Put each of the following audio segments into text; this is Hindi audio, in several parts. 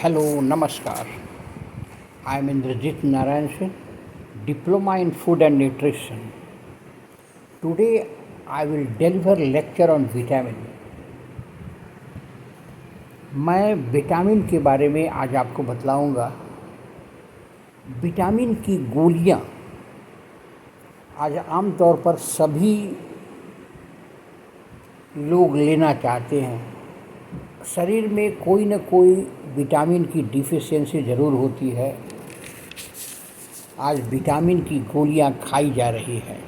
Hello, Namaskar. I am Indrajit Narayan Singh, Diploma in Food and Nutrition. Today I will deliver lecture on vitamin. मैं विटामिन के बारे में आज आपको बतलाऊंगा। विटामिन की गोलियां आज आमतौर पर सभी लोग लेना चाहते हैं। शरीर में कोई न कोई विटामिन की डिफिशियंसी ज़रूर होती है। आज विटामिन की गोलियां खाई जा रही हैं।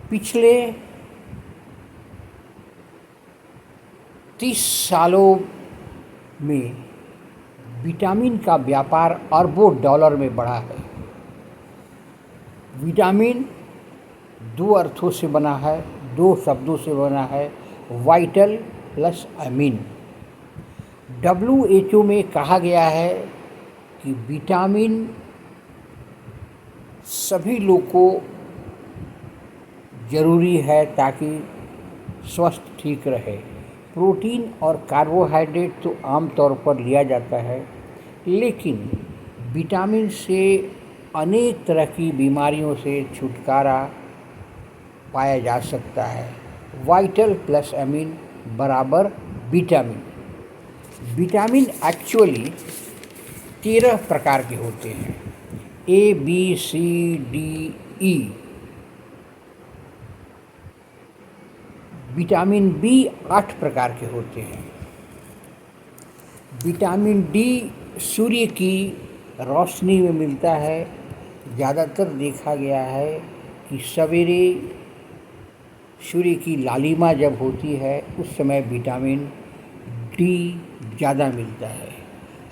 पिछले 30 सालों में विटामिन का व्यापार अरबों डॉलर में बढ़ा है। विटामिन दो अर्थों से बना है, दो शब्दों से बना है, वाइटल प्लस अमीन। WHO में कहा गया है कि विटामिन सभी लोग को ज़रूरी है ताकि स्वास्थ्य ठीक रहे। प्रोटीन और कार्बोहाइड्रेट तो आमतौर पर लिया जाता है, लेकिन विटामिन से अनेक तरह की बीमारियों से छुटकारा पाया जा सकता है। वाइटल प्लस अमीन बराबर विटामिन। विटामिन एक्चुअली 13 प्रकार के होते हैं। ABCDE। विटामिन बी 8 प्रकार के होते हैं। विटामिन डी सूर्य की रोशनी में मिलता है। ज़्यादातर देखा गया है कि सवेरे सूर्य की लालिमा जब होती है उस समय विटामिन डी ज़्यादा मिलता है।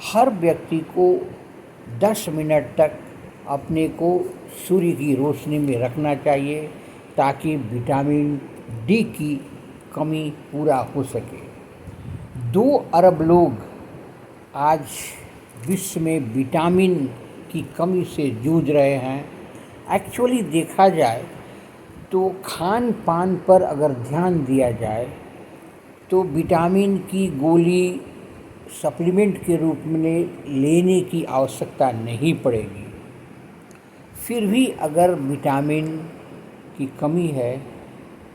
हर व्यक्ति को 10 मिनट तक अपने को सूर्य की रोशनी में रखना चाहिए ताकि विटामिन डी की कमी पूरा हो सके। 2 अरब लोग आज विश्व में विटामिन की कमी से जूझ रहे हैं। एक्चुअली देखा जाए तो खान पान पर अगर ध्यान दिया जाए तो विटामिन की गोली सप्लीमेंट के रूप में लेने की आवश्यकता नहीं पड़ेगी। फिर भी अगर विटामिन की कमी है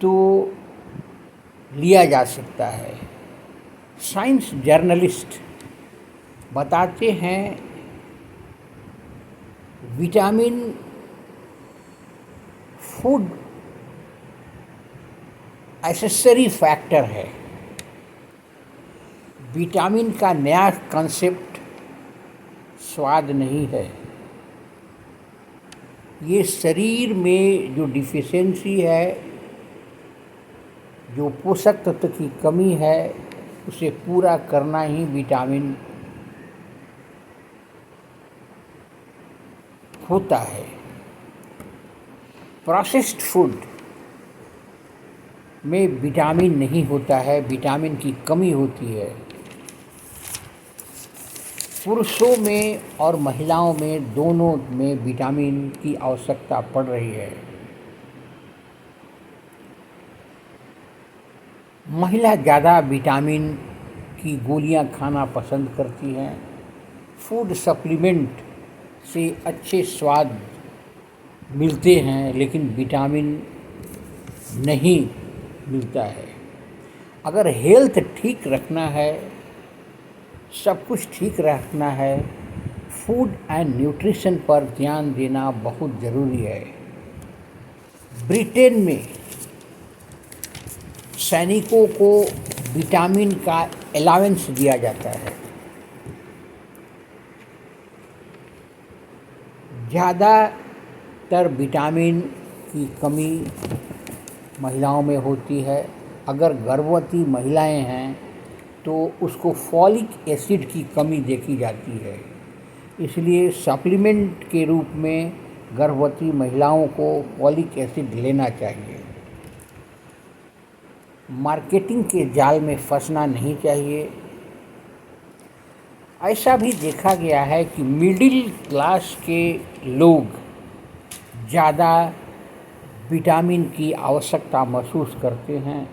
तो लिया जा सकता है। साइंस जर्नलिस्ट बताते हैं विटामिन फूड एसेसरी फैक्टर है। विटामिन का नया कंसेप्ट स्वाद नहीं है। ये शरीर में जो डिफिशियंसी है, जो पोषक तत्व की कमी है, उसे पूरा करना ही विटामिन होता है। प्रोसेस्ड फूड में विटामिन नहीं होता है, विटामिन की कमी होती है। पुरुषों में और महिलाओं में दोनों में विटामिन की आवश्यकता पड़ रही है। महिला ज़्यादा विटामिन की गोलियां खाना पसंद करती हैं। फूड सप्लीमेंट से अच्छे स्वाद मिलते हैं, लेकिन विटामिन नहीं मिलता है। अगर हेल्थ ठीक रखना है, सब कुछ ठीक रखना है, फूड एंड न्यूट्रिशन पर ध्यान देना बहुत ज़रूरी है। ब्रिटेन में सैनिकों को विटामिन का अलावेंस दिया जाता है। ज़्यादातर विटामिन की कमी महिलाओं में होती है। अगर गर्भवती महिलाएं हैं तो उसको फॉलिक एसिड की कमी देखी जाती है। इसलिए सप्लीमेंट के रूप में गर्भवती महिलाओं को फॉलिक एसिड लेना चाहिए। मार्केटिंग के जाल में फंसना नहीं चाहिए। ऐसा भी देखा गया है कि मिडिल क्लास के लोग ज़्यादा विटामिन की आवश्यकता महसूस करते हैं,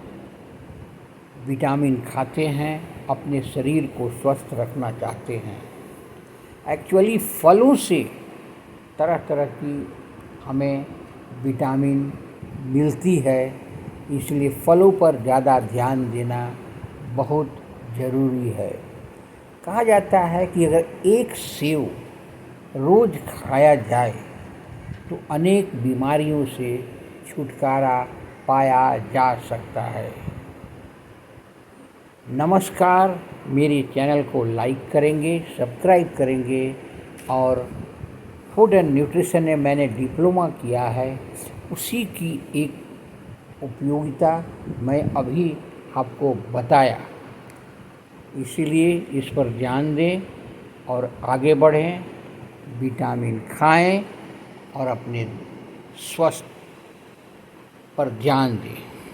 विटामिन खाते हैं अपने शरीर को स्वस्थ रखना चाहते हैं। एक्चुअली फलों से तरह तरह की हमें विटामिन मिलती है, इसलिए फलों पर ज़्यादा ध्यान देना बहुत ज़रूरी है। कहा जाता है कि अगर एक सेव रोज़ खाया जाए तो अनेक बीमारियों से छुटकारा पाया जा सकता है। नमस्कार, मेरे चैनल को लाइक करेंगे, सब्सक्राइब करेंगे और फूड एंड न्यूट्रिशन में मैंने डिप्लोमा किया है, उसी की एक उपयोगिता मैं अभी आपको बताया। इसीलिए इस पर ध्यान दें और आगे बढ़ें, विटामिन खाएं और अपने स्वास्थ्य पर ध्यान दें।